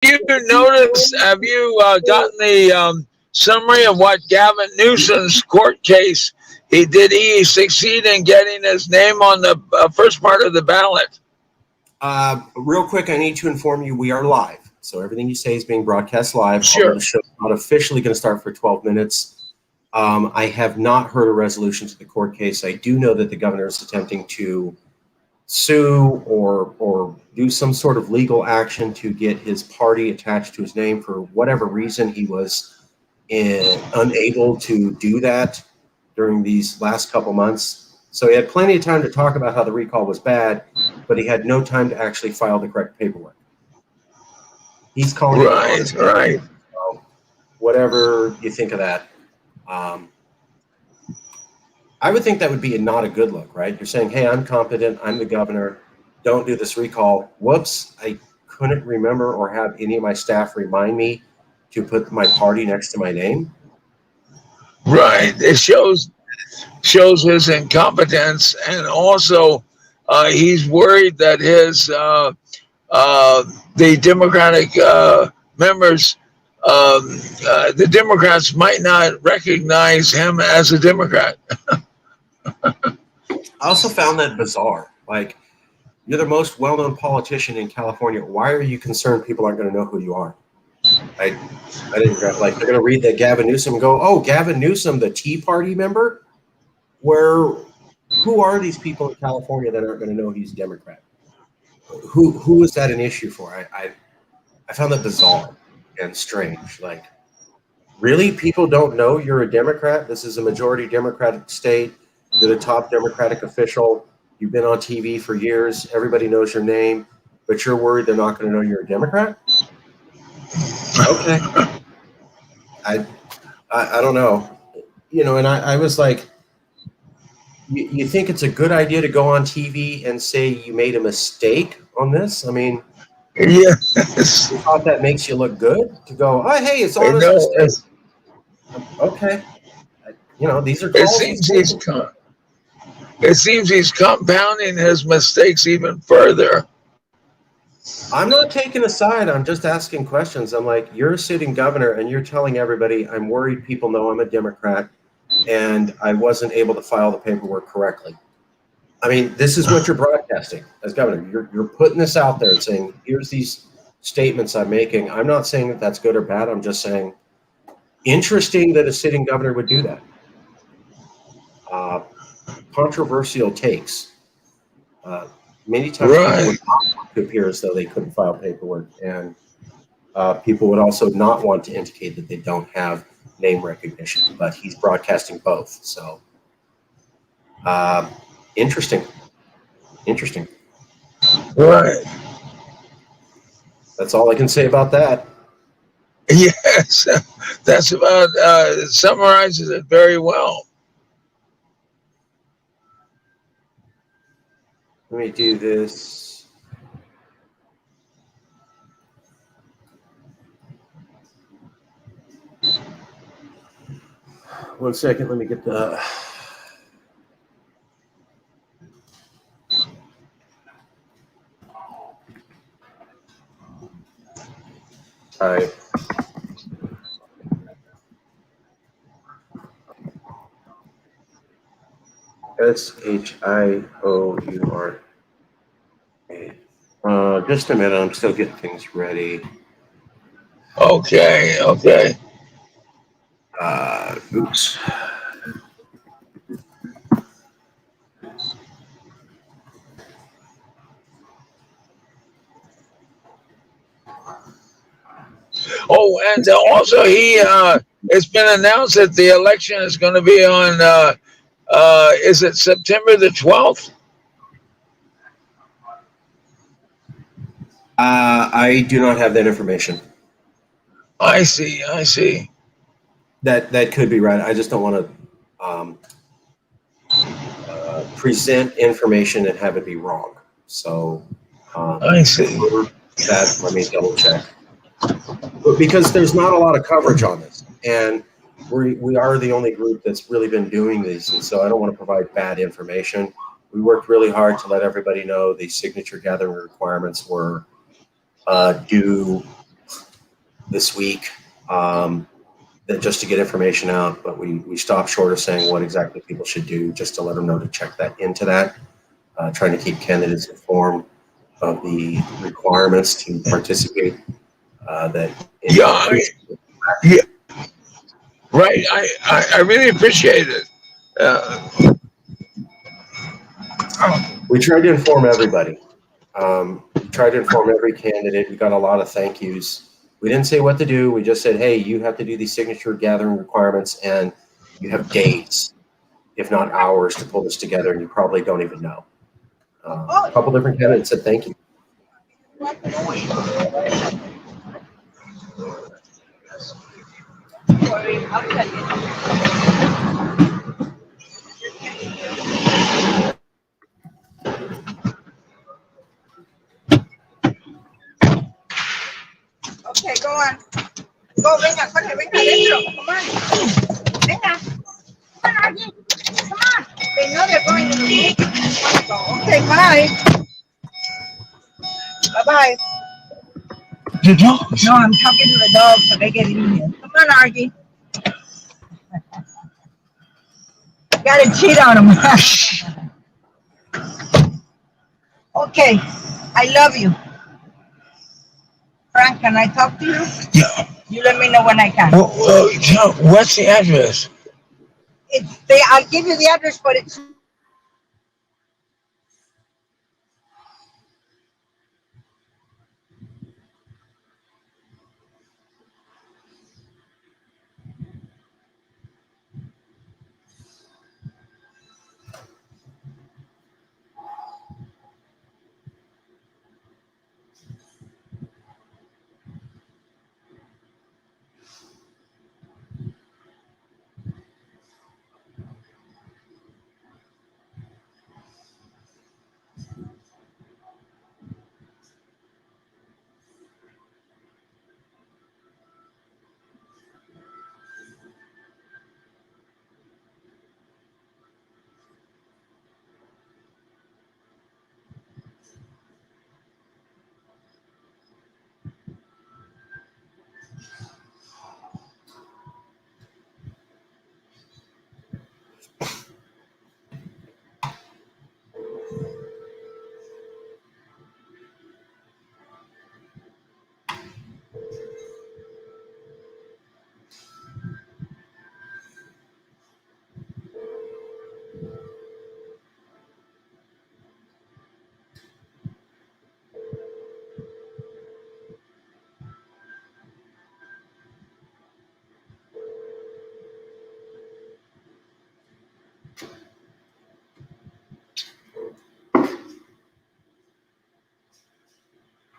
you noticed? Have you gotten the summary of what Gavin Newsom's court case? He succeed in getting his name on the first part of the ballot? Real quick, I need to inform you we are live. So everything you say is being broadcast live, although Sure. the show is not officially going to start for 12 minutes. I have not heard a resolution to the court case. I do know that the governor is attempting to sue or do some sort of legal action to get his party attached to his name. For whatever reason, he was unable to do that during these last couple months. So he had plenty of time to talk about how the recall was bad, but he had no time to actually file the correct paperwork. He's calling it Right, right. so whatever you think of that. Um, I would think that would be not a good look, right? You're saying, hey, I'm competent, I'm the governor, don't do this recall. Whoops, I couldn't remember or have any of my staff remind me to put my party next to my name. Right. It shows his incompetence, and also he's worried that his the Democratic members, the Democrats might not recognize him as a Democrat. I also found that bizarre. Like, you're the most well-known politician in California. Why are you concerned people aren't going to know who you are? I didn't like. They're going to read that Gavin Newsom and go, "Oh, Gavin Newsom, the Tea Party member." Where, who are these people in California that aren't going to know he's Democrat? Who is that an issue for? I found that bizarre and strange. Like, really, people don't know you're a Democrat? This is a majority Democratic state. You're the top Democratic official. You've been on TV for years. Everybody knows your name, but you're worried they're not going to know you're a Democrat? Okay. I don't know. And I was like, you think it's a good idea to go on TV and say you made a mistake on this? I mean, Yes. you thought that makes you look good to go, oh, hey, it's I honest know. mistake. Okay. These are It calls he's seems taking. it seems he's compounding his mistakes even further. I'm not taking a side. I'm just asking questions. I'm like, you're a sitting governor and you're telling everybody, I'm worried people know I'm a Democrat and I wasn't able to file the paperwork correctly. I mean, this is what you're broadcasting as governor. You're putting this out there and saying, here's these statements I'm making. I'm not saying that that's good or bad. I'm just saying, interesting that a sitting governor would do that. Controversial takes. Many times people would not want to appear as though they couldn't file paperwork, and people would also not want to indicate that they don't have name recognition, but he's broadcasting both. So interesting. Right. That's all I can say about that. Yes. That's about summarizes it very well. Let me do this. One second, let me get the... All right. Shioura. Just a minute, I'm still getting things ready. Okay. Oops. Oh, and also it's been announced that the election is going to be on. Is it September the 12th? I do not have that information. I see. That could be right. I just don't want to present information and have it be wrong. So I see. That, let me double check. But because there's not a lot of coverage on this, and we are the only group that's really been doing these, and so I don't want to provide bad information. We worked really hard to let everybody know the signature gathering requirements were due this week, that just to get information out, but we stopped short of saying what exactly people should do, just to let them know to check that into that. Trying to keep candidates informed of the requirements to participate. Yeah, yeah, right. I really appreciate it. Uh, We tried to inform everybody. We tried to inform every candidate. We got a lot of thank yous. We didn't say what to do. We just said, hey, you have to do these signature gathering requirements, and you have days, if not hours, to pull this together, and you probably don't even know. A couple different candidates said thank you. Okay, go on. Go, venga, Jorge, venga, adentro. Come on. Venga. Come on, Archie. Come on. They know they're going to the room. Okay, bye. Bye-bye. the dogs. No, I'm talking to the dogs so they get in here. Come on, Archie. Gotta cheat on them. Okay, I love you. Frank, can I talk to you? Yeah. You let me know when I can. John, what's the address? I'll give you the address, but it's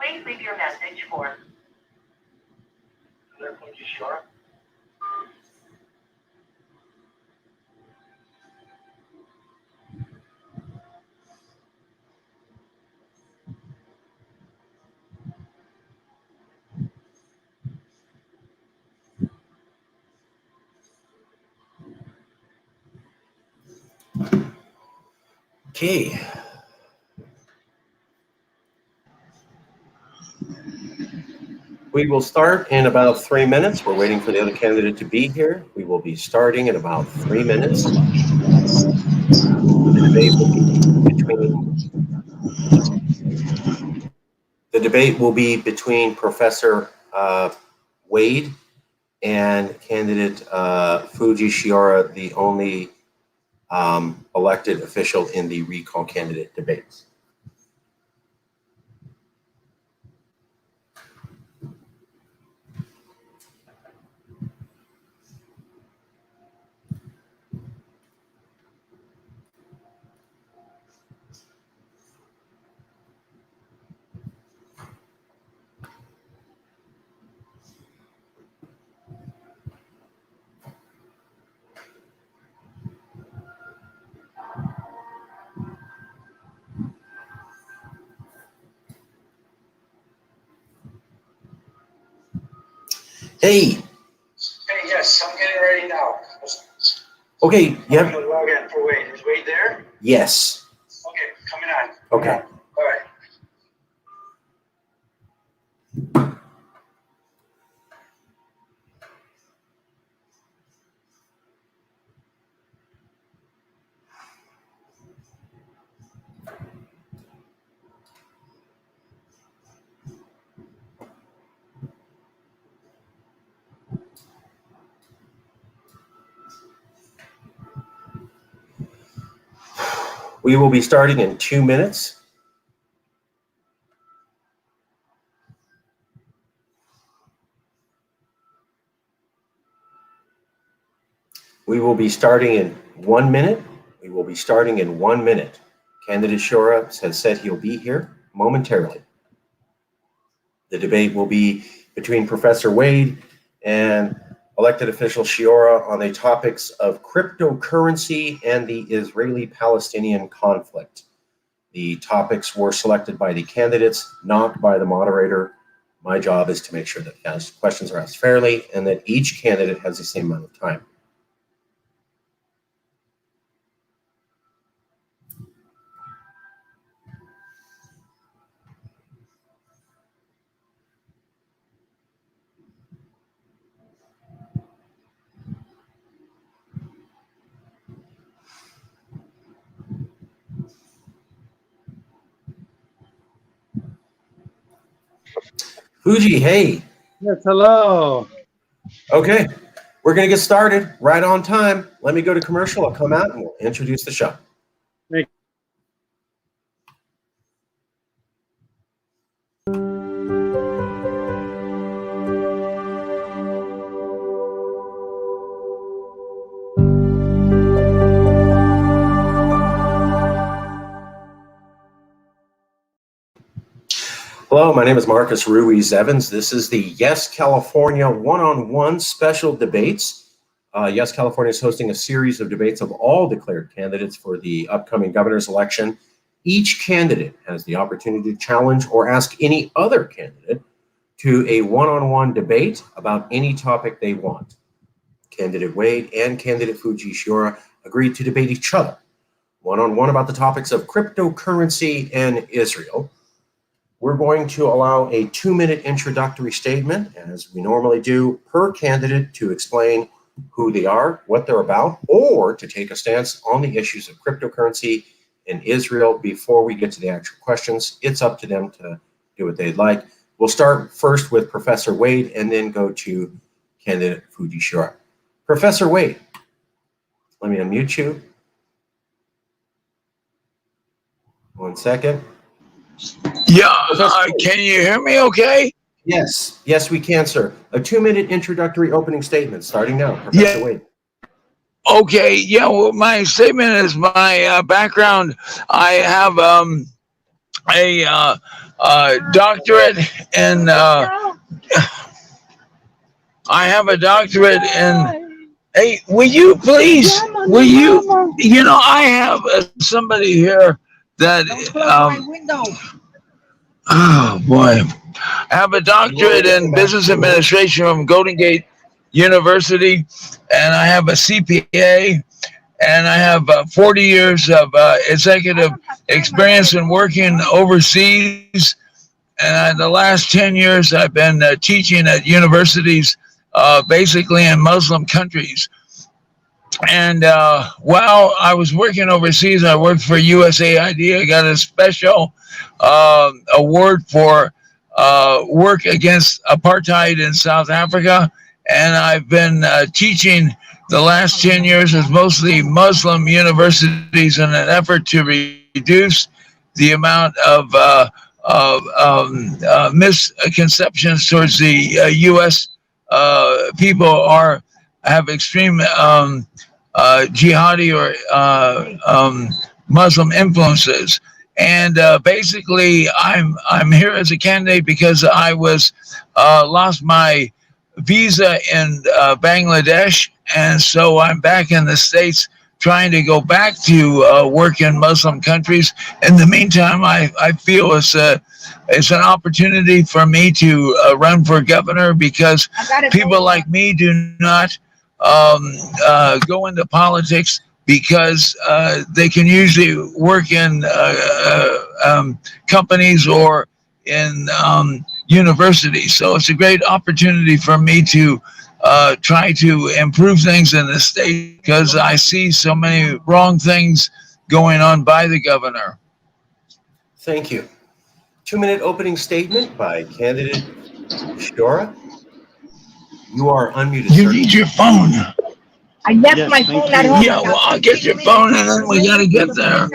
Please leave your message for Fuji, Shioura. Okay. We will start in about 3 minutes. We're waiting for the other candidate to be here. We will be starting in about 3 minutes. The debate will be between Professor Wade and candidate Fuji Shioura, the only elected official in the recall candidate debates. Hey. Hey, yes, I'm getting ready now. Okay, yep. I'm going to log in for Wade. Is Wade there? Yes. Okay, coming on. Okay. All right. We will be starting in 2 minutes. We will be starting in 1 minute. We will be starting in 1 minute. Candidate Shioura has said he'll be here momentarily. The debate will be between Professor Wade and elected official Shioura on the topics of cryptocurrency and the Israeli-Palestinian conflict. The topics were selected by the candidates, not by the moderator. My job is to make sure that questions are asked fairly and that each candidate has the same amount of time. Fuji, hey. Yes, hello. Okay, we're going to get started right on time. Let me go to commercial. I'll come out and we'll introduce the show. Thank Hello, my name is Marcus Ruiz-Evans. This is the Yes California one-on-one special debates. Yes California is hosting a series of debates of all declared candidates for the upcoming governor's election. Each candidate has the opportunity to challenge or ask any other candidate to a one-on-one debate about any topic they want. Candidate Wade and candidate Fuji Shioura agreed to debate each other one-on-one about the topics of cryptocurrency and Israel. We're going to allow a 2-minute introductory statement, as we normally do, per candidate to explain who they are, what they're about, or to take a stance on the issues of cryptocurrency in Israel before we get to the actual questions. It's up to them to do what they'd like. We'll start first with Professor Wade and then go to candidate Fuji Shioura. Professor Wade, let me unmute you. 1 second. Yeah, can you hear me okay? Yes, we can, sir. A 2-minute introductory opening statement starting now. Professor Wade. Okay, yeah, well, my statement is my background. I have a doctorate in hey, will you please, I have somebody here that oh boy, I have a doctorate in business administration from Golden Gate University, and I have a CPA, and I have 40 years of executive experience in working overseas. And the last 10 years, I've been teaching at universities, basically in Muslim countries. And while I was working overseas, I worked for USAID. I got a special award for work against apartheid in South Africa. And I've been teaching the last 10 years as mostly Muslim universities in an effort to reduce the amount of misconceptions towards the U.S. People have extreme jihadi or Muslim influences. And basically, I'm here as a candidate because I was lost my visa in Bangladesh, and so I'm back in the States trying to go back to work in Muslim countries. In the meantime, I feel it's an opportunity for me to run for governor because people like me do not go into politics because they can usually work in companies or in universities. So it's a great opportunity for me to try to improve things in the state because I see so many wrong things going on by the governor. Thank you. 2-minute opening statement by candidate Shioura. You are unmuted, You sir. need your phone. I left Yes, my thank phone at you. home. Yeah, well, I'll get your phone and then we got to get there.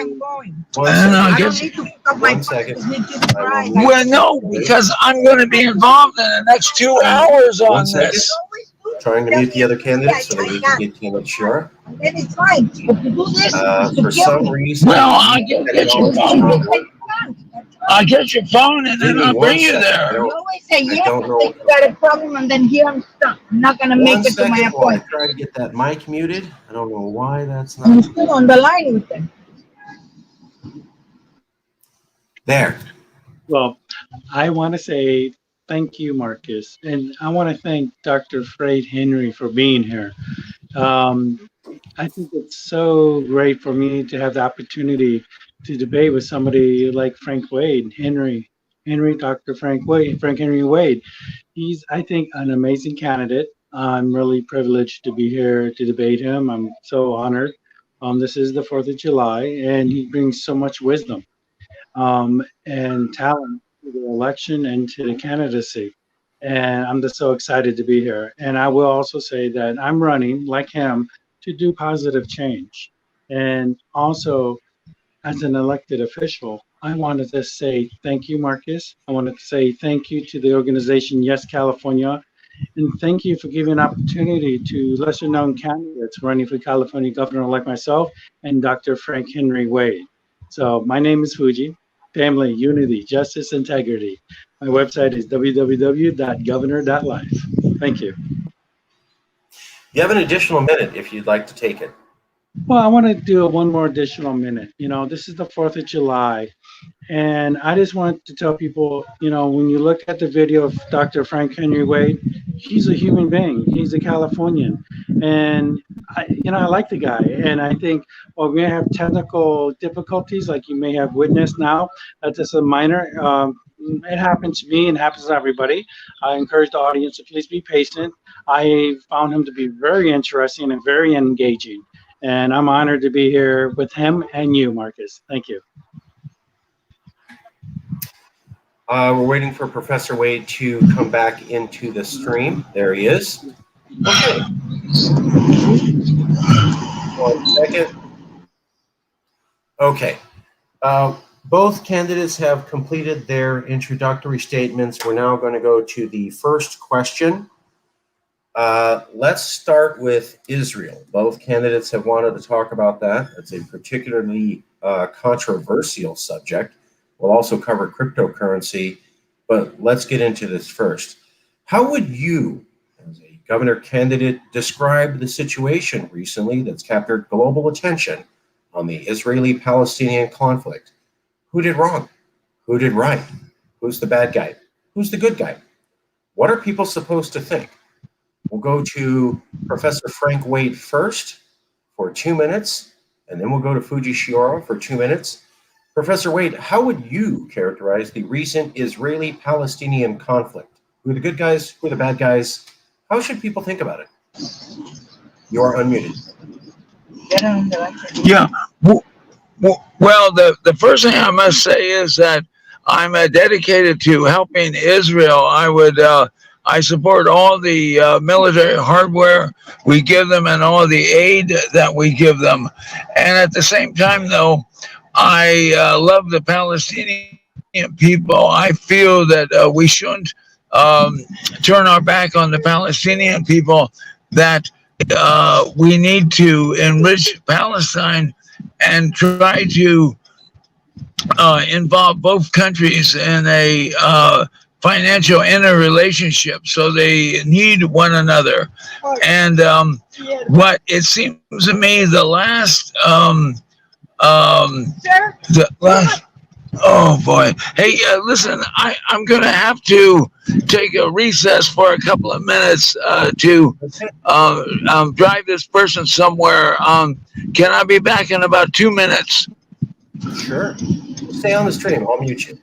One And second. I I don't guess, need to pick up my 1 phone. second. Just need you to I will cry. mute Like, well, no, because I'm going to be involved in the next 2 hours 1 on second. this. always do. Trying to Tell mute the me, other yeah, candidates so that I we can got. get candidate Shioura. And then it's fine. But to do this is to For kill some me. reason, Well, I'll get your technology is phone. not working. I'll get your phone and Give then me I'll 1 bring you second. there. You always say I yes, don't I know. think you got a problem, and then here I'm stuck. I'm not gonna 1 make it to my second while I appointment. try to get that mic muted. I don't know why that's I'm not still on the line with them. there. Well, I want to say thank you, Marcus, and I want to thank Dr. Fred Henry for being here. Um, I think it's so great for me to have the opportunity to debate with somebody like Frank Wade, Dr. Frank Henry Wade. He's, I think, an amazing candidate. I'm really privileged to be here to debate him. I'm so honored. This is the 4th of July, and he brings so much wisdom and talent to the election and to the candidacy. And I'm just so excited to be here. And I will also say that I'm running, like him, to do positive change. And also, as an elected official, I wanted to say thank you, Marcus. I wanted to say thank you to the organization Yes California, and thank you for giving an opportunity to lesser known candidates running for California governor like myself and Dr. Frank Henry Wade. So my name is Fuji, Family, Unity, Justice, Integrity. My website is www.governor.life. Thank you. You have an additional minute if you'd like to take it. Well, I want to do one more additional minute. You know, this is the 4th of July. And I just want to tell people, you know, when you look at the video of Dr. Frank Henry Wade, he's a human being. He's a Californian. And, I like the guy. And I think, well, we may have technical difficulties like you may have witnessed now. That's just a minor. It happens to me and happens to everybody. I encourage the audience to please be patient. I found him to be very interesting and very engaging. And I'm honored to be here with him and you, Marcus. Thank you. We're waiting for Professor Wade to come back into the stream. There he is. Okay. 1 second. Okay. Both candidates have completed their introductory statements. We're now going to go to the first question. Let's start with Israel. Both candidates have wanted to talk about that. It's a particularly controversial subject. We'll also cover cryptocurrency, but let's get into this first. How would you, as a governor candidate, describe the situation recently that's captured global attention on the Israeli-Palestinian conflict? Who did wrong? Who did right? Who's the bad guy? Who's the good guy? What are people supposed to think? We'll go to Professor Frank Wade first for 2 minutes, and then we'll go to Fuji Shioura for 2 minutes. Professor Wade, how would you characterize the recent Israeli-Palestinian conflict? Who are the good guys? Who are the bad guys? How should people think about it? You are unmuted. Yeah. Well, the first thing I must say is that I'm dedicated to helping Israel. I support all the military hardware we give them and all the aid that we give them. And at the same time, though, I love the Palestinian people. I feel that we shouldn't turn our back on the Palestinian people, that we need to enrich Palestine and try to involve both countries in a financial interrelationship, so they need one another. And what it seems to me, the last oh boy, hey, listen, I'm gonna have to take a recess for a couple of minutes to drive this person somewhere. Can I be back in about 2 minutes? Sure. Stay on the stream. I'll mute you.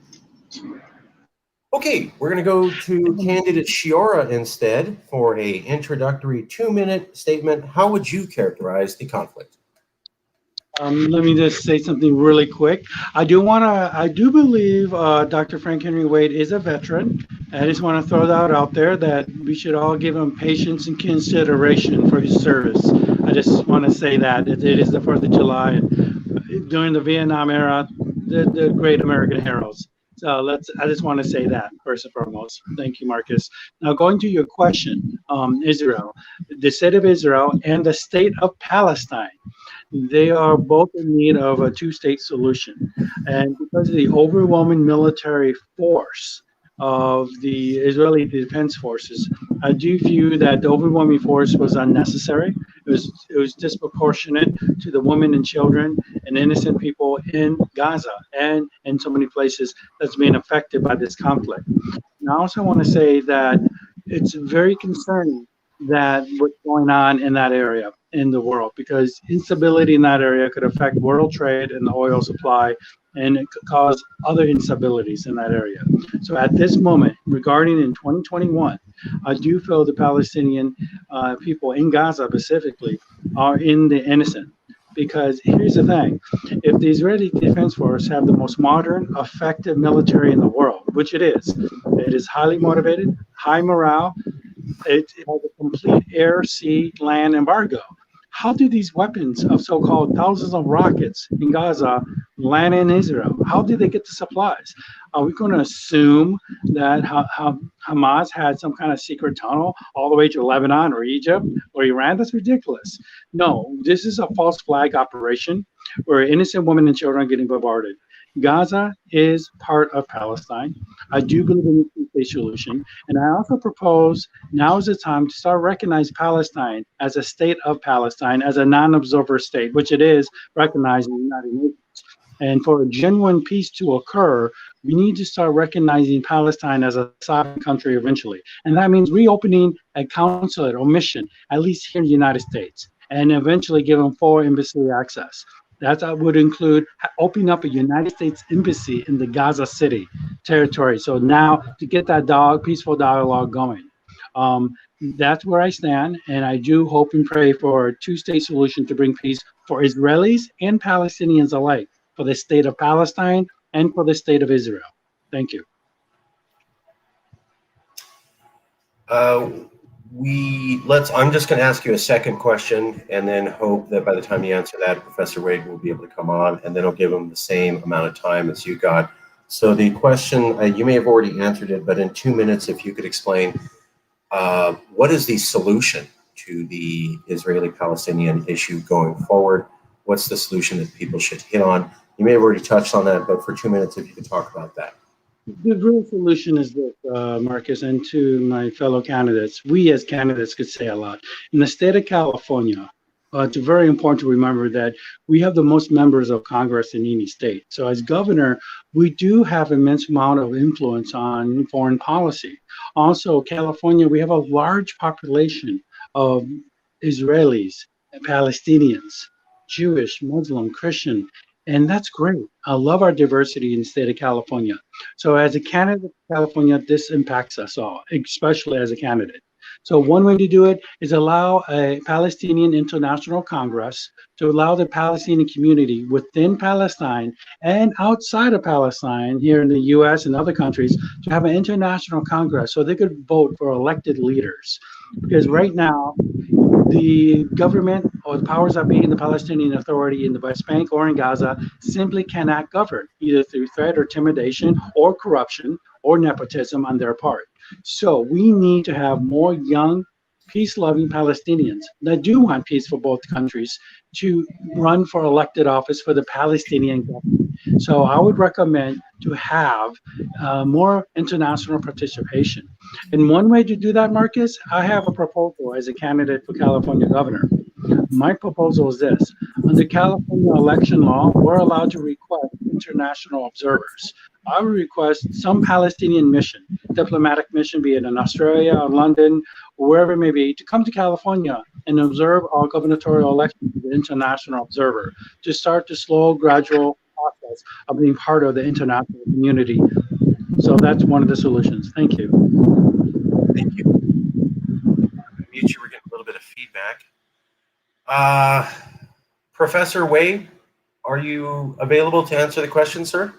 Okay, we're going to go to candidate Shioura instead for a introductory 2-minute statement. How would you characterize the conflict? Let me just say something really quick. I do believe Dr. Frank Henry Wade is a veteran. I just want to throw that out there, that we should all give him patience and consideration for his service. I just want to say that it is the 4th of July. And during the Vietnam era, the great American heroes. So I just want to say that first and foremost. Thank you, Marcus. Now, going to your question, Israel, the state of Israel and the state of Palestine, they are both in need of a two-state solution. And because of the overwhelming military force of the Israeli Defense Forces, I do view that the overwhelming force was unnecessary. It was disproportionate to the women and children and innocent people in Gaza and in so many places that's being affected by this conflict. And I also want to say that it's very concerning that what's going on in that area in the world, because instability in that area could affect world trade and the oil supply, and it could cause other instabilities in that area. So at this moment, regarding in 2021, I do feel the Palestinian people in Gaza specifically are in the innocent. Because here's the thing, if the Israeli Defense Force have the most modern, effective military in the world, which it is highly motivated, high morale, it has a complete air, sea, land embargo. How do these weapons of so-called thousands of rockets in Gaza land in Israel? How did they get the supplies? Are we going to assume that Hamas had some kind of secret tunnel all the way to Lebanon or Egypt or Iran? That's ridiculous. No, this is a false flag operation where innocent women and children are getting bombarded. Gaza is part of Palestine. I do believe in the two-state solution, and I also propose now is the time to start recognizing Palestine as a state of Palestine, as a non-observer state, which it is recognized in the United Nations. And for a genuine peace to occur, we need to start recognizing Palestine as a sovereign country eventually. And that means reopening a consulate or mission, at least here in the United States, and eventually give them full embassy access. That would include opening up a United States embassy in the Gaza City territory. So now to get that peaceful dialogue going. That's where I stand, and I do hope and pray for a two-state solution to bring peace for Israelis and Palestinians alike, for the state of Palestine and for the state of Israel. Thank you. I'm just going to ask you a second question, and then hope that by the time you answer that, Professor Wade will be able to come on, and then I'll give him the same amount of time as you got. So the question, you may have already answered it, but in 2 minutes, if you could explain, what is the solution to the Israeli-Palestinian issue going forward? What's the solution that people should hit on? You may have already touched on that, but for 2 minutes, if you could talk about that. The real solution is this, Marcus, and to my fellow candidates, we as candidates could say a lot. In the state of California, it's very important to remember that we have the most members of Congress in any state. So as governor, we do have immense amount of influence on foreign policy. Also, California, we have a large population of Israelis, Palestinians, Jewish, Muslim, Christian, and that's great. I love our diversity in the state of California. So as a candidate for California, this impacts us all, especially as a candidate. So one way to do it is allow a Palestinian International Congress to allow the Palestinian community within Palestine and outside of Palestine, here in the US and other countries, to have an international Congress so they could vote for elected leaders. Because right now, the government or the powers that be in the Palestinian Authority in the West Bank or in Gaza simply cannot govern, either through threat or intimidation or corruption or nepotism on their part. So we need to have more young, peace-loving Palestinians that do want peace for both countries to run for elected office for the Palestinian government. So I would recommend to have more international participation. And one way to do that, Marcus, I have a proposal as a candidate for California governor. My proposal is this. Under California election law, we're allowed to request international observers. I would request some Palestinian mission, diplomatic mission, be it in Australia or London, or wherever it may be, to come to California and observe our gubernatorial election as an international observer to start the slow, gradual process of being part of the international community. So that's one of the solutions. Thank you. Thank you. Mute you. We're getting a little bit of feedback. Professor Wade, are you available to answer the question, sir?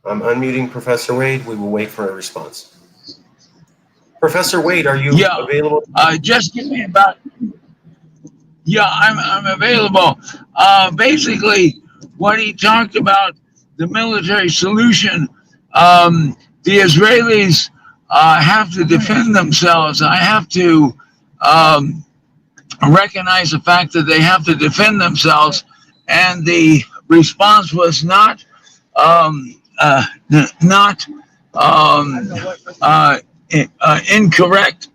I'm unmuting Professor Wade. We will wait for a response. Professor Wade, are you Yeah. available? Just give me about. Yeah, I'm available. Basically, what he talked about the military solution. The Israelis have to defend themselves. I have to um, recognize the fact that they have to defend themselves, and the response was not uh, incorrect.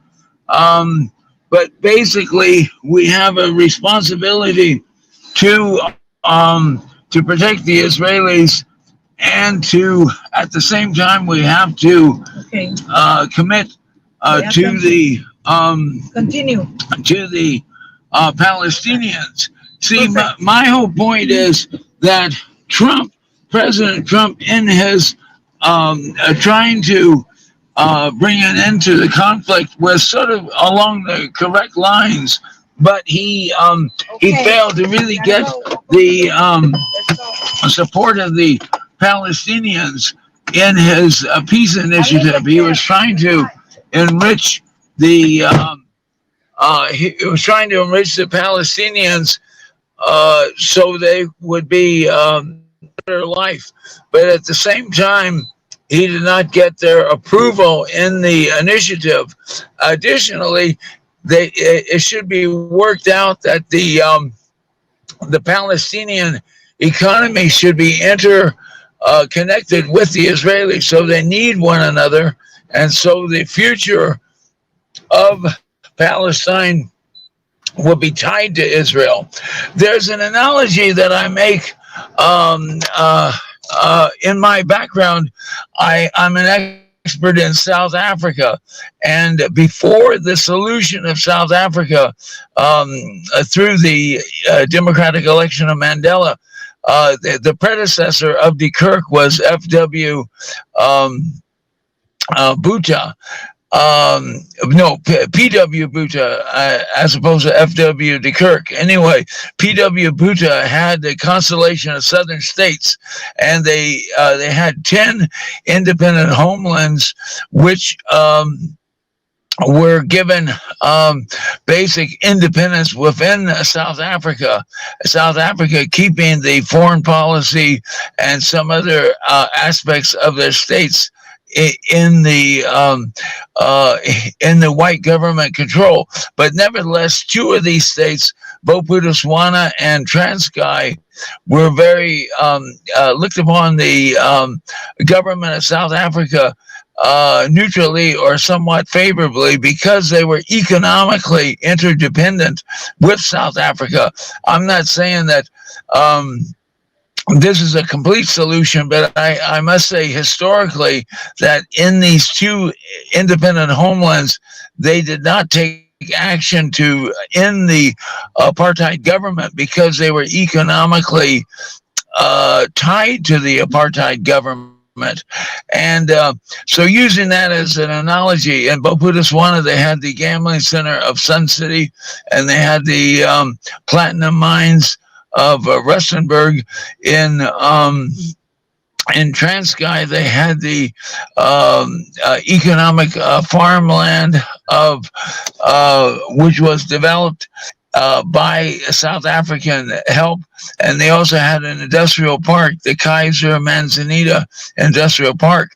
Um, but basically, we have a responsibility to to protect the Israelis, and to at the same time we have to Okay. commit Yeah, to the continue. Palestinians. See, Perfect. my whole point is that President Trump, in his trying to bring an end to the conflict, was sort of along the correct lines, but he Okay. failed to really Gotta get go. the Let's go. support of the Palestinians in his peace initiative. He was trying to enrich the he was trying to enrich the Palestinians so they would be better life. But at the same time, he did not get their approval in the initiative. Additionally, it should be worked out that the Palestinian economy should be connected with the Israelis, so they need one another, and so the future of Palestine will be tied to Israel. There's an analogy that I make in my background. I'm an expert in South Africa, and before the solution of South Africa through the democratic election of Mandela, the predecessor of de Klerk was F.W. Botha. No, P.W. Botha, as opposed to F.W. de Klerk. Anyway, P.W. Botha had the constellation of southern states, and they had 10 independent homelands, which were given basic independence within South Africa. South Africa keeping the foreign policy and some other aspects of their states in the white government control. But nevertheless, two of these states, Bophuthatswana and Transkei, were very looked upon the government of South Africa neutrally or somewhat favorably because they were economically interdependent with South Africa. I'm not saying that this is a complete solution, but I must say historically that in these two independent homelands, they did not take action to end the apartheid government because they were economically tied to the apartheid government. And so using that as an analogy, in Bophuthatswana, they had the gambling center of Sun City, and they had the platinum mines of Rustenburg. In Transkei, they had the economic farmland of which was developed by South African help, and they also had an industrial park, the Kaiser Manzanita Industrial Park.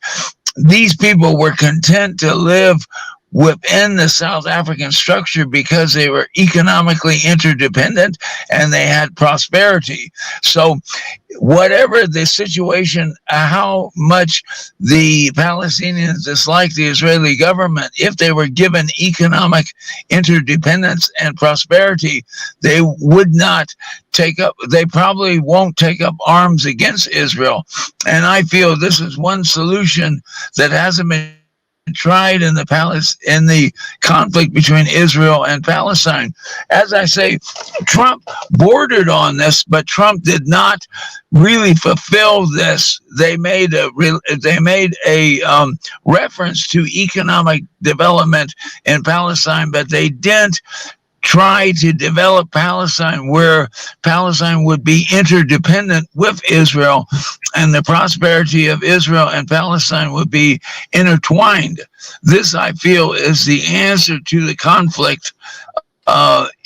These people were content to live within the South African structure because they were economically interdependent and they had prosperity. So whatever the situation, how much the Palestinians dislike the Israeli government, if they were given economic interdependence and prosperity, they would not they probably won't take up arms against Israel. And I feel this is one solution that hasn't been tried in the conflict between Israel and Palestine. As I say, Trump bordered on this, but Trump did not really fulfill this. They made a reference to economic development in Palestine, but they didn't try to develop Palestine where Palestine would be interdependent with Israel and the prosperity of Israel and Palestine would be intertwined. This, I feel, is the answer to the conflict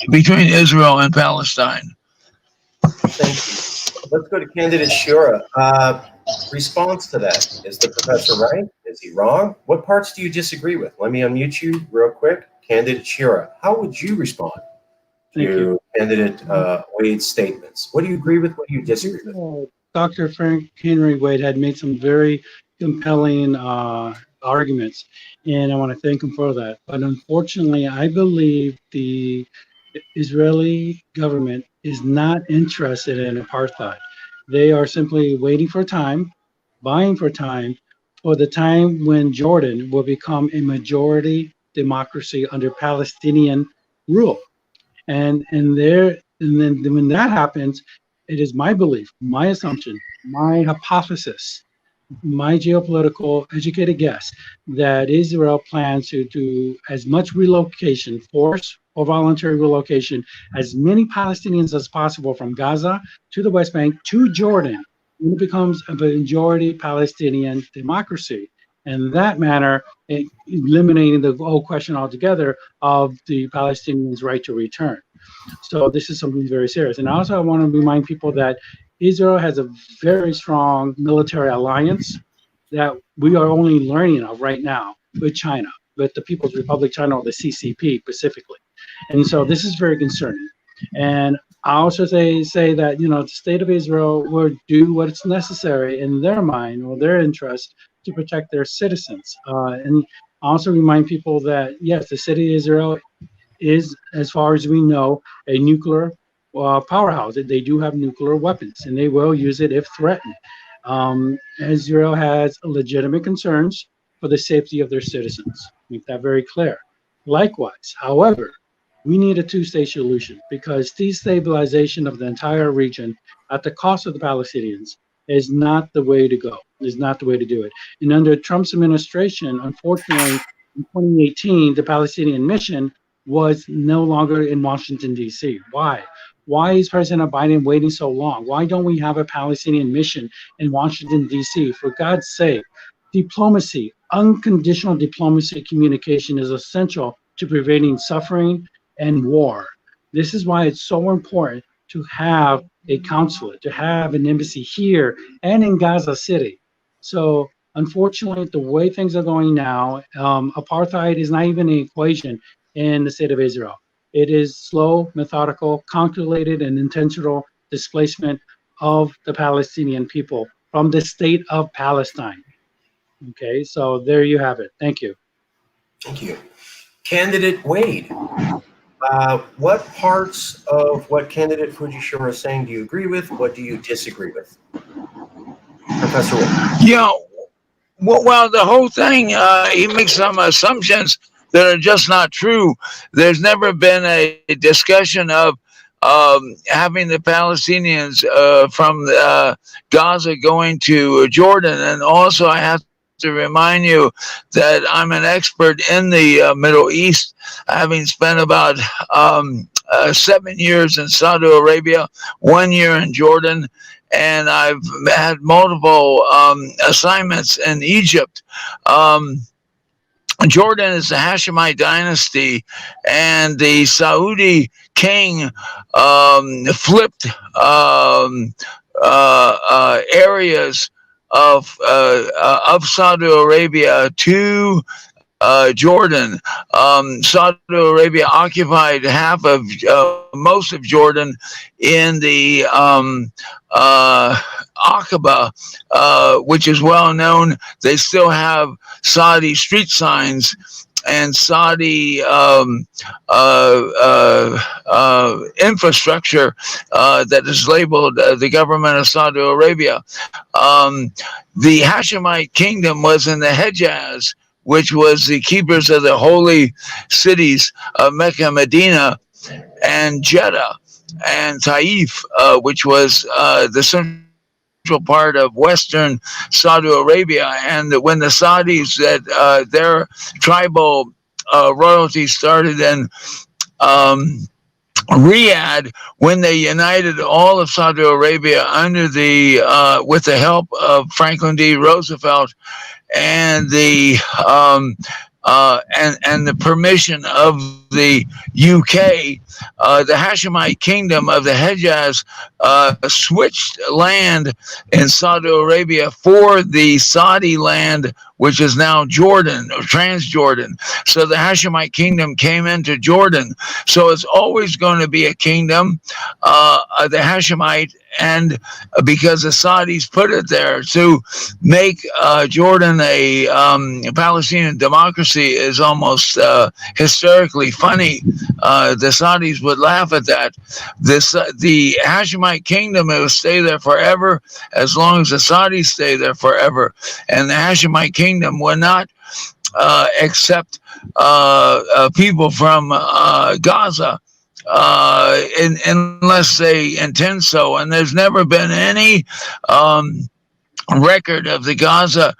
between Israel and Palestine. Thank you. Let's go to candidate Shioura. Response to that. Is the professor right? Is he wrong? What parts do you disagree with? Let me unmute you real quick. Candidate Shioura, how would you respond to candidate Wade's statements? What do you agree with? What do you disagree with? Dr. Frank Henry Wade had made some very compelling arguments, and I want to thank him for that. But unfortunately, I believe the Israeli government is not interested in apartheid. They are simply waiting for time, buying for time, for the time when Jordan will become a majority democracy under Palestinian rule. And then when that happens, it is my belief, my assumption, my hypothesis, my geopolitical educated guess that Israel plans to do as much relocation, force or voluntary relocation, as many Palestinians as possible from Gaza to the West Bank to Jordan when it becomes a majority Palestinian democracy. And that manner, eliminating the whole question altogether of the Palestinians' right to return. So this is something very serious. And also I want to remind people that Israel has a very strong military alliance that we are only learning of right now with China, with the People's Republic China, or the CCP specifically. And so this is very concerning. And I also say that, the state of Israel will do what's necessary in their mind or their interest to protect their citizens. And I also remind people that, yes, the city of Israel is, as far as we know, a nuclear powerhouse. They do have nuclear weapons, and they will use it if threatened. Israel has legitimate concerns for the safety of their citizens. Make that very clear. Likewise, however, we need a two-state solution because destabilization of the entire region at the cost of the Palestinians is not the way to go. Is not the way to do it. And under Trump's administration, unfortunately, in 2018, the Palestinian mission was no longer in Washington, D.C. Why? Why is President Biden waiting so long? Why don't we have a Palestinian mission in Washington, D.C.? For God's sake, diplomacy, unconditional diplomacy communication is essential to preventing suffering and war. This is why it's so important to have a consulate, to have an embassy here and in Gaza City. So unfortunately, the way things are going now, apartheid is not even an equation in the state of Israel. It is slow, methodical, calculated, and intentional displacement of the Palestinian people from the state of Palestine. Okay, so there you have it. Thank you. Thank you. Candidate Wade, what parts of what candidate Fuji Shioura is saying do you agree with? What do you disagree with? Professor Wade. Yeah, well, the whole thing, he makes some assumptions that are just not true. There's never been a discussion of having the Palestinians from Gaza going to Jordan. And also, I have to remind you that I'm an expert in the Middle East, having spent about 7 years in Saudi Arabia, 1 year in Jordan, and I've had multiple assignments in Egypt. Jordan is the Hashemite dynasty, and the Saudi king flipped areas of Saudi Arabia to Jordan. Saudi Arabia occupied half of most of Jordan in the Aqaba, which is well known. They still have Saudi street signs and Saudi infrastructure that is labeled the government of Saudi Arabia. The Hashemite kingdom was in the Hejaz, which was the keepers of the holy cities of Mecca, Medina, and Jeddah, and Taif, which was the central part of Western Saudi Arabia. And when the Saudis, that their tribal royalty started in um, Riyadh when they united all of Saudi Arabia under the with the help of Franklin D. Roosevelt and the and the permission of the UK, the Hashemite kingdom of the Hejaz switched land in Saudi Arabia for the Saudi land, which is now Jordan or Transjordan. So the Hashemite kingdom came into Jordan. So it's always going to be a kingdom, the Hashemite, and because the Saudis put it there to make Jordan a Palestinian democracy is almost hysterically funny. The Saudis would laugh at that. The Hashemite kingdom, it will stay there forever as long as the Saudis stay there forever, and the Hashemite kingdom will not accept people from Gaza unless they intend so. And there's never been any record of the Gaza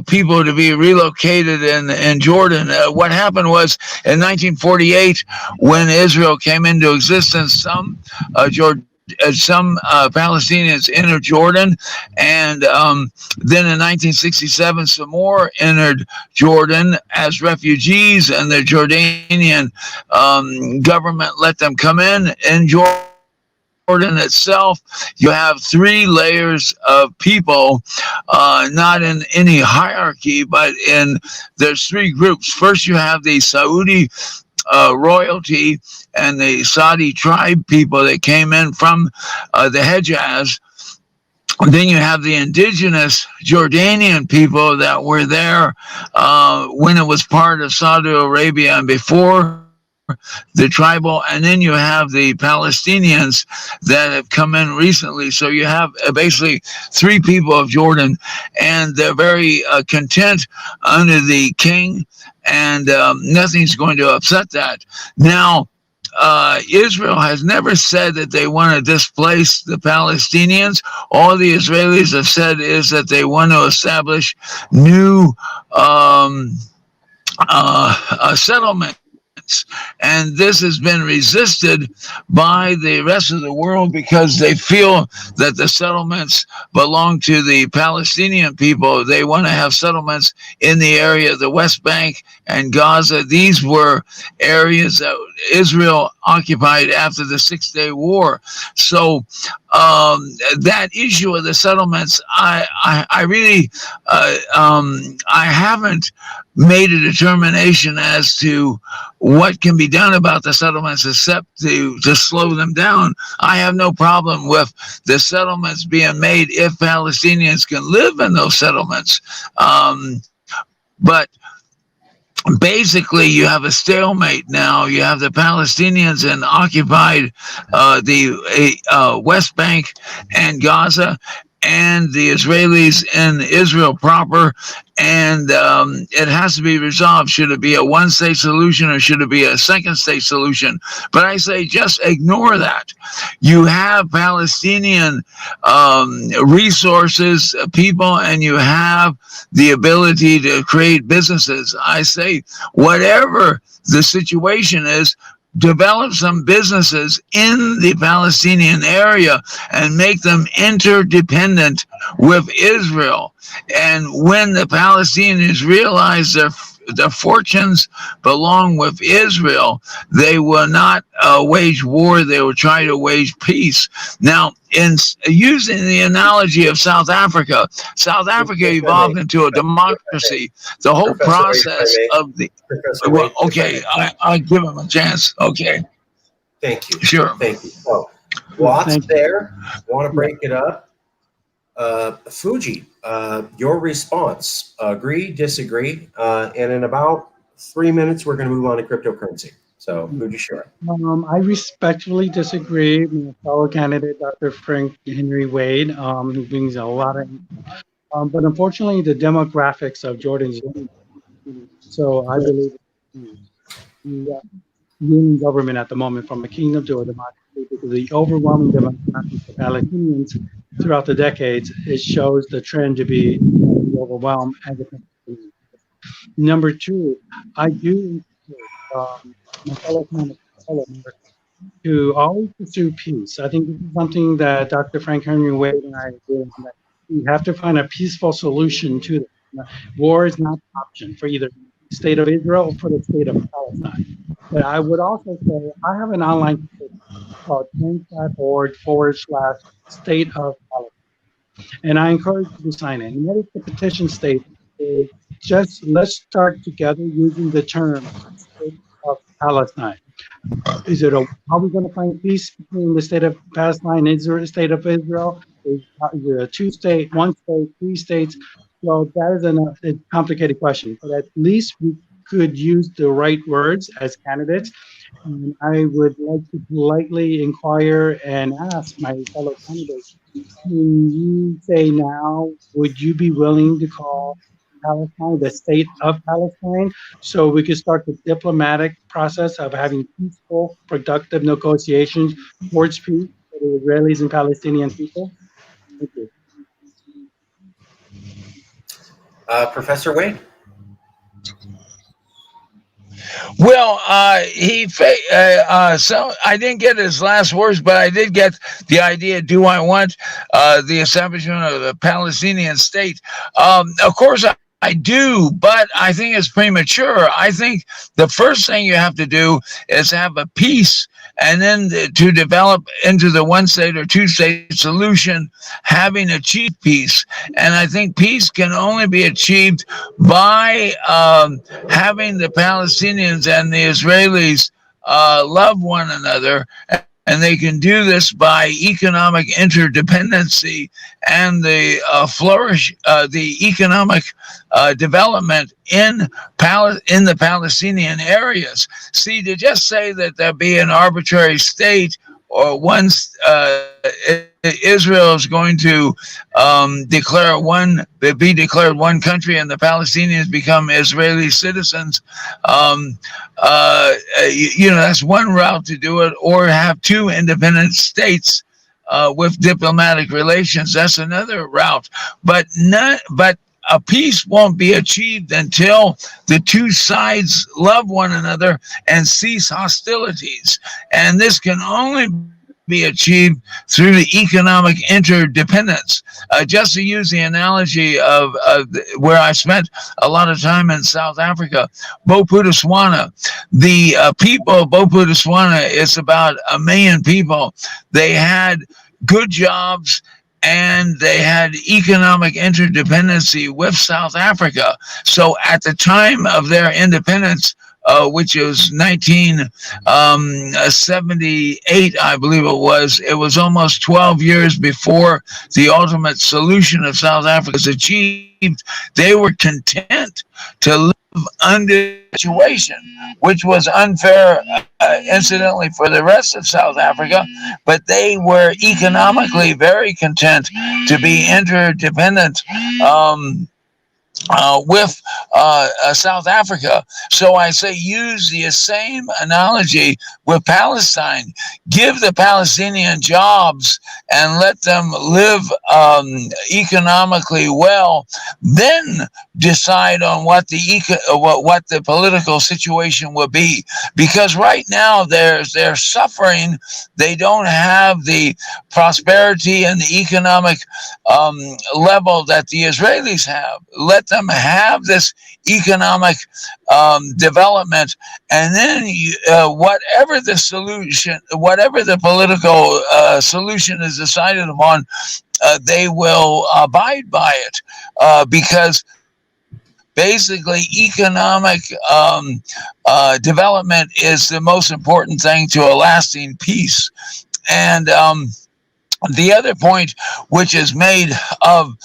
people to be relocated in Jordan. What happened was in 1948, when Israel came into existence, some Palestinians entered Jordan, and then in 1967, some more entered Jordan as refugees, and the Jordanian government let them come in Jordan itself. You have three layers of people, not in any hierarchy, but there's three groups. First, you have the Saudi royalty and the Saudi tribe people that came in from the Hejaz. Then you have the indigenous Jordanian people that were there when it was part of Saudi Arabia and before the tribal, and then you have the Palestinians that have come in recently. So you have basically three people of Jordan, and they're very content under the king, and nothing's going to upset that. Now, Israel has never said that they want to displace the Palestinians. All the Israelis have said is that they want to establish new settlements. And this has been resisted by the rest of the world because they feel that the settlements belong to the Palestinian people. They want to have settlements in the area of the West Bank and Gaza. These were areas that Israel occupied after the 6-Day War. So that issue of the settlements, I really, I haven't made a determination as to what can be done about the settlements except to slow them down. I have no problem with the settlements being made if Palestinians can live in those settlements. But basically, you have a stalemate now. You have the Palestinians in occupied the West Bank and Gaza, and the Israelis in Israel proper, and it has to be resolved. Should it be a one-state solution or should it be a second-state solution? But I say just ignore that. You have Palestinian resources, people, and you have the ability to create businesses. I say whatever the situation is, develop some businesses in the Palestinian area and make them interdependent with Israel. And when the Palestinians realize their fortunes belong with Israel, they will not wage war. They will try to wage peace. Now, in using the analogy of South Africa evolved into a democracy. The whole process of the well, okay, I give him a chance. Okay, Thank you. sure. Thank you. So, lots there. Want to break it up. Fuji, your response, agree, disagree, and in about 3 minutes, we're going to move on to cryptocurrency. So, Fuji, sure. I respectfully disagree with my fellow candidate, Dr. Frank Henry Wade, who brings a lot of, but unfortunately, the demographics of Jordan's, so I believe the ruling government at the moment from a kingdom to a democracy, because the overwhelming demographics of Palestinians throughout the decades, it shows the trend to be overwhelmed as a country. Number two, I do my fellow members to always pursue peace. I think this is something that Dr. Frank Henry Wade and I agree on, that we have to find a peaceful solution to this. War is not an option for either the state of Israel or for the state of Palestine. But I would also say I have an online petition called change.org/state of Palestine. And I encourage you to sign in. And what is the petition state? Is just let's start together using the term state of Palestine. Is it how are we going to find peace between the state of Palestine and Israel, the state of Israel? Is it a two-state, one-state, three states? Well, that is a complicated question, but at least we could use the right words as candidates. And I would like to politely inquire and ask my fellow candidates, can you say now, would you be willing to call Palestine the state of Palestine, so we could start the diplomatic process of having peaceful, productive negotiations towards peace for the Israelis and Palestinian people? Thank you. Professor Wade? Well, so I didn't get his last words, but I did get the idea. Do I want the establishment of the Palestinian state? Of course, I do, but I think it's premature. I think the first thing you have to do is have a peace, and then to develop into the one state or two state solution, having achieved peace. And I think peace can only be achieved by having the Palestinians and the Israelis love one another. And they can do this by economic interdependency and the the economic development in the Palestinian areas. See, to just say that there be an arbitrary state or once Israel is going to be declared one country and the Palestinians become Israeli citizens, that's one route to do it, or have two independent states with diplomatic relations. That's another route. But a peace won't be achieved until the two sides love one another and cease hostilities. And this can only be achieved through the economic interdependence. Just to use the analogy of where I spent a lot of time in South Africa, Bophuthatswana, the people of Bophuthatswana is about 1 million people. They had good jobs, and they had economic interdependency with South Africa. So at the time of their independence, which was 1978, I believe it was almost 12 years before the ultimate solution of South Africa was achieved. They were content to live under the situation, which was unfair, incidentally, for the rest of South Africa, but they were economically very content to be interdependent with South Africa. So I say use the same analogy with Palestine. Give the Palestinian jobs and let them live economically well. Then decide on what the political situation will be. Because right now they're suffering. They don't have the prosperity and the economic level that the Israelis have. Let them have this economic development, and then whatever the solution, whatever the political solution is decided upon, they will abide by it, because basically economic development is the most important thing to a lasting peace. And the other point, which is made of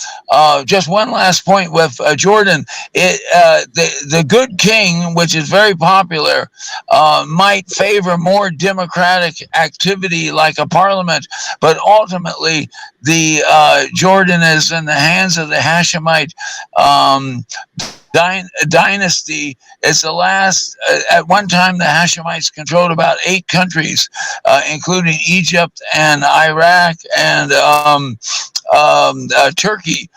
just one last point with Jordan, the good king, which is very popular, might favor more democratic activity like a parliament, but ultimately the Jordan is in the hands of the Hashemite dynasty. It's the last. At one time, the Hashemites controlled about 8 countries, including Egypt and Iraq and Turkey.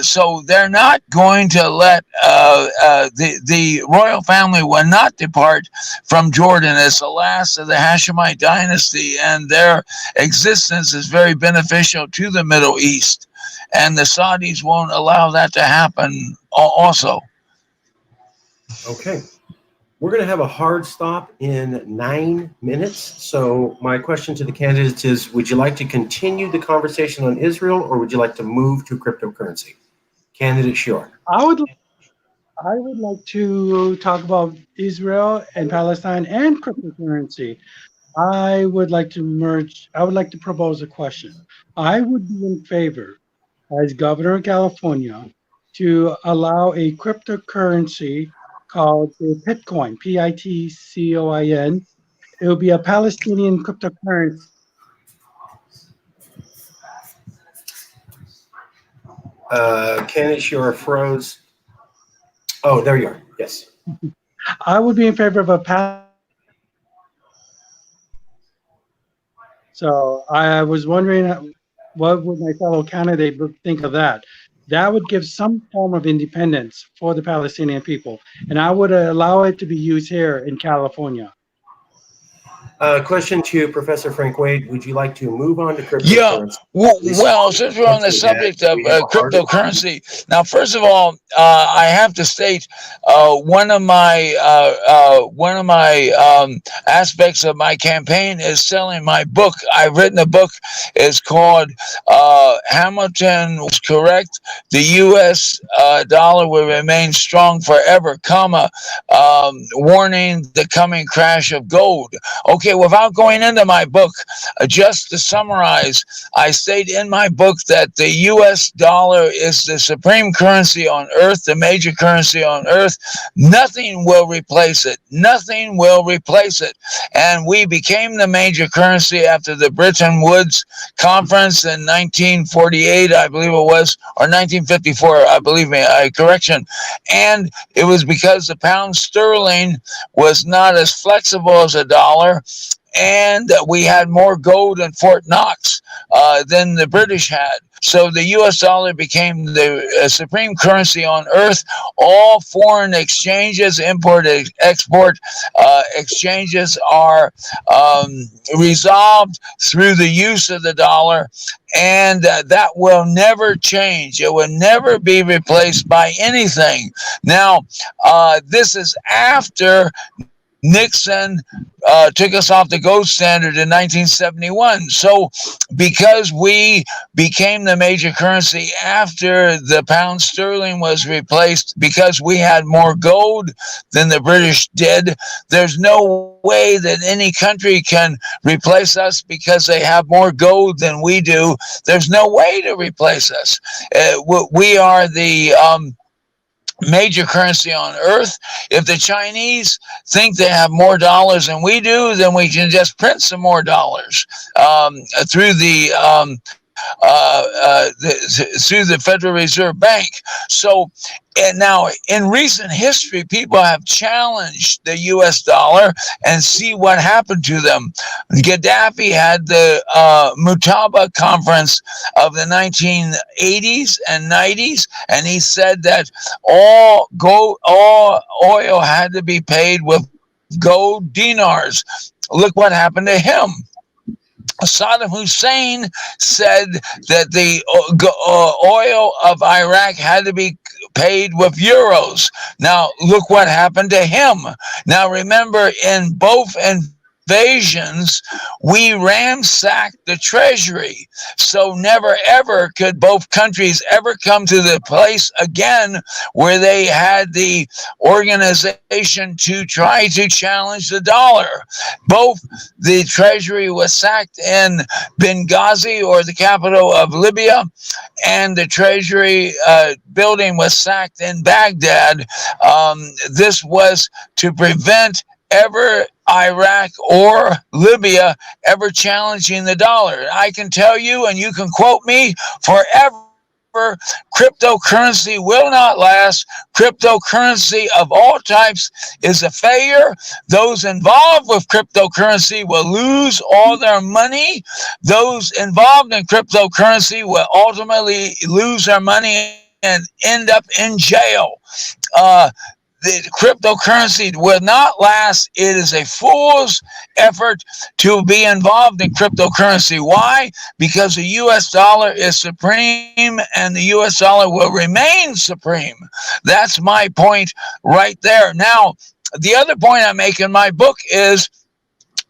So they're not going to let the royal family will not depart from Jordan. It's the last of the Hashemite dynasty, and their existence is very beneficial to the Middle East. And the Saudis won't allow that to happen. Also, Okay. We're going to have a hard stop in 9 minutes. So my question to the candidates is, would you like to continue the conversation on Israel, or would you like to move to cryptocurrency? Candidate Shioura. I would like to talk about Israel and Palestine and cryptocurrency. I would like to merge. I would like to propose a question. I would be in favor, as governor of California, to allow a cryptocurrency called the Bitcoin, Pitcoin. It will be a Palestinian cryptocurrency. Candidate Shioura froze. Oh, there you are. Yes. I would be in favor of a. So I was wondering, what would my fellow candidate think of that? That would give some form of independence for the Palestinian people, and I would allow it to be used here in California. Question to Professor Frank Wade. Would you like to move on to yeah. cryptocurrency? Well, since we're on the subject of cryptocurrency, now first of all, I have to state one of my aspects of my campaign is selling my book. I've written a book. It's called Hamilton Was Correct. The U.S. Dollar will remain strong forever, comma, warning the coming crash of gold. Okay, without going into my book, just to summarize, I state in my book that the U.S. dollar is the supreme currency on earth, the major currency on earth. Nothing will replace it. Nothing will replace it. And we became the major currency after the Bretton Woods Conference in 1948, I believe it was, or 1954, I believe me, correction. And it was because the pound sterling was not as flexible as a dollar, and we had more gold in Fort Knox than the British had. So the U.S. dollar became the supreme currency on earth. All foreign exchanges, import, export exchanges are resolved through the use of the dollar, and that will never change. It will never be replaced by anything. Now, this is after Nixon took us off the gold standard in 1971. So because we became the major currency after the pound sterling was replaced, because we had more gold than the British did, there's no way that any country can replace us because they have more gold than we do. There's no way to replace us. We are the major currency on earth. If the Chinese think they have more dollars than we do, then we can just print some more dollars through through the Federal Reserve Bank. So, and now in recent history, people have challenged the U.S. dollar and see what happened to them. Gaddafi had the Mutaba conference of the 1980s and 90s, and he said that all oil had to be paid with gold dinars. Look what happened to him. Saddam Hussein said that the oil of Iraq had to be paid with euros. Now, look what happened to him. Now, remember, in both invasions, we ransacked the treasury. So never, ever could both countries ever come to the place again where they had the organization to try to challenge the dollar. Both the treasury was sacked in Benghazi, or the capital of Libya, and the treasury building was sacked in Baghdad. This was to prevent ever Iraq or Libya ever challenging the dollar. I can tell you, and you can quote me, forever forever. Cryptocurrency will not last. Cryptocurrency of all types is a failure. Those involved with cryptocurrency will lose all their money. Those involved in cryptocurrency will ultimately lose their money and end up in jail. Uh, the cryptocurrency will not last. It is a fool's effort to be involved in cryptocurrency. Why? Because the US dollar is supreme and the US dollar will remain supreme. That's my point right there. Now, the other point I make in my book is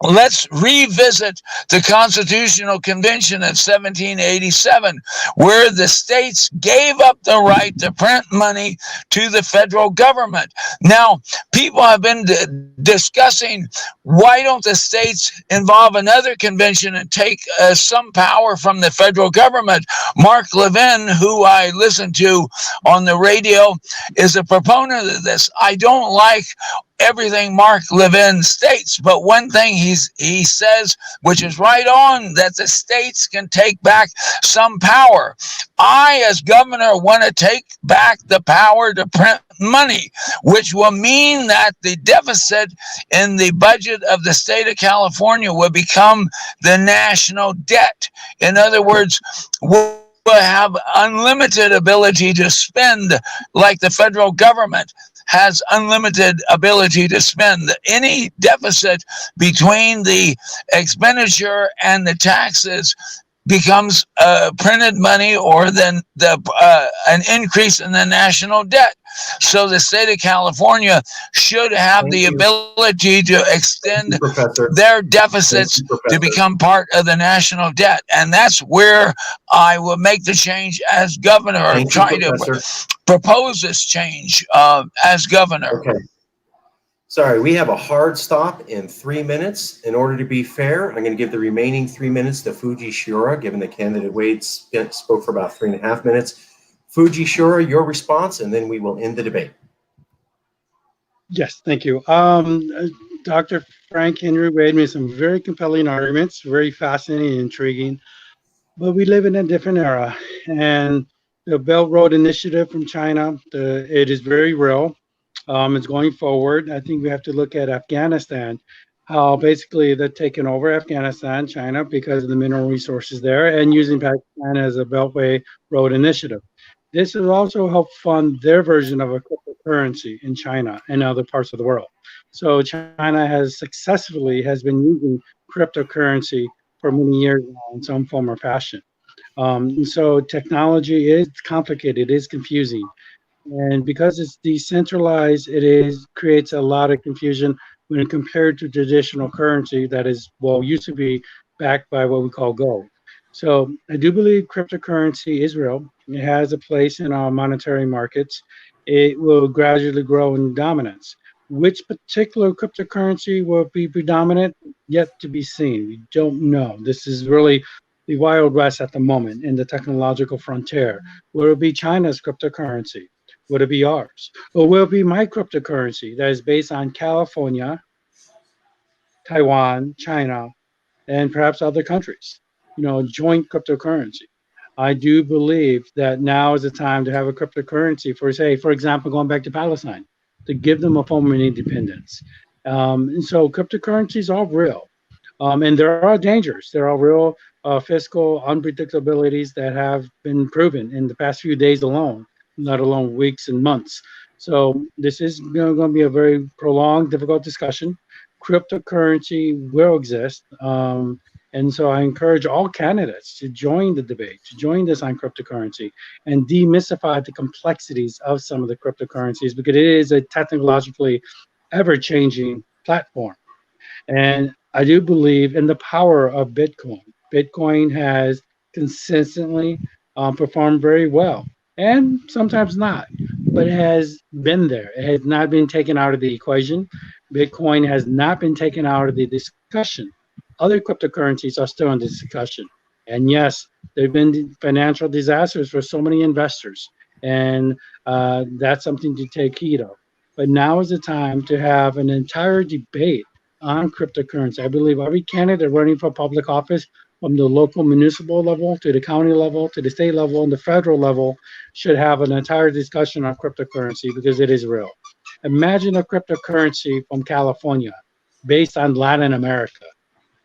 let's revisit the Constitutional Convention of 1787, where the states gave up the right to print money to the federal government. Now, people have been discussing why don't the states involve another convention and take some power from the federal government. Mark Levin, who I listen to on the radio, is a proponent of this. I don't like everything Mark Levin states, but one thing he says, which is right on, that the states can take back some power. I, as governor, want to take back the power to print money, which will mean that the deficit in the budget of the state of California will become the national debt. In other words, we'll have unlimited ability to spend like the federal government has unlimited ability to spend. Any deficit between the expenditure and the taxes becomes printed money or then an increase in the national debt. So the state of California should have Thank the you. ability to extend Professor. their deficits to become part of the national debt. And that's where I will make the change as governor, or Thank try you, to Professor. propose this change as governor. Okay. Sorry, we have a hard stop in 3 minutes. In order to be fair, I'm going to give the remaining 3 minutes to Fuji Shioura, given that candidate Wade spoke for about 3.5 minutes. Fuji Shioura, your response, and then we will end the debate. Yes, thank you. Dr. Frank Henry Wade made some very compelling arguments, very fascinating and intriguing. But we live in a different era, and the Belt Road Initiative from China, it is very real. It's going forward. I think we have to look at Afghanistan, how basically they're taking over Afghanistan, China, because of the mineral resources there, and using Pakistan as a Beltway Road Initiative. This will also help fund their version of a cryptocurrency in China and other parts of the world. So China has been using cryptocurrency for many years now in some form or fashion. And so technology is complicated, it is confusing. And because it's decentralized, creates a lot of confusion when compared to traditional currency that is, well, used to be backed by what we call gold. So I do believe cryptocurrency is real. It has a place in our monetary markets. It will gradually grow in dominance. Which particular cryptocurrency will be predominant? Yet to be seen. We don't know. This is really the Wild West at the moment in the technological frontier. Will it be China's cryptocurrency? Would it be ours? Or will it be my cryptocurrency that is based on California, Taiwan, China, and perhaps other countries? Joint cryptocurrency. I do believe that now is the time to have a cryptocurrency for, say, for example, going back to Palestine, to give them a form of independence. And so cryptocurrencies are real. And there are dangers. There are real fiscal unpredictabilities that have been proven in the past few days alone, let alone weeks and months. So this is going to be a very prolonged, difficult discussion. Cryptocurrency will exist. And so I encourage all candidates to join the debate, to join this on cryptocurrency and demystify the complexities of some of the cryptocurrencies, because it is a technologically ever-changing platform. And I do believe in the power of Bitcoin. Bitcoin has consistently performed very well, and sometimes not, but it has been there. It has not been taken out of the equation. Bitcoin has not been taken out of the discussion. Other cryptocurrencies are still in the discussion. And yes, there have been financial disasters for so many investors, and that's something to take heed of. But now is the time to have an entire debate on cryptocurrency. I believe every candidate running for public office from the local municipal level to the county level to the state level and the federal level should have an entire discussion on cryptocurrency because it is real. Imagine a cryptocurrency from California based on Latin America.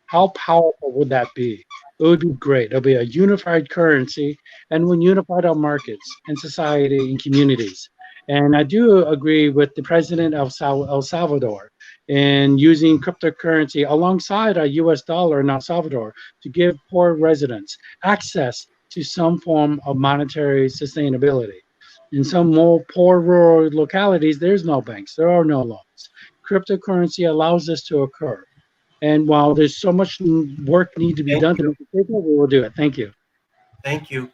How powerful would that be? It would be great. It'll be a unified currency and would unify our markets and society and communities. And I do agree with the president of El Salvador in using cryptocurrency alongside a US dollar in El Salvador to give poor residents access to some form of monetary sustainability. In some more poor rural localities, there's no banks, there are no loans. Cryptocurrency allows this to occur. And while there's so much work need to be Thank done to you. make it bigger, we will do it. Thank you. Thank you.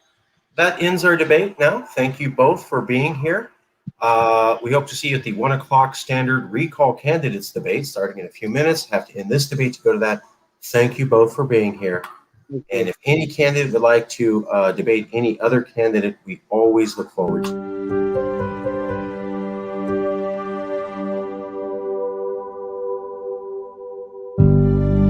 That ends our debate now. Thank you both for being here. We hope to see you at the 1 o'clock standard recall candidates debate starting in a few minutes. Have to end this debate to go to that. Thank you both for being here. And if any candidate would like to debate any other candidate, we always look forward to it.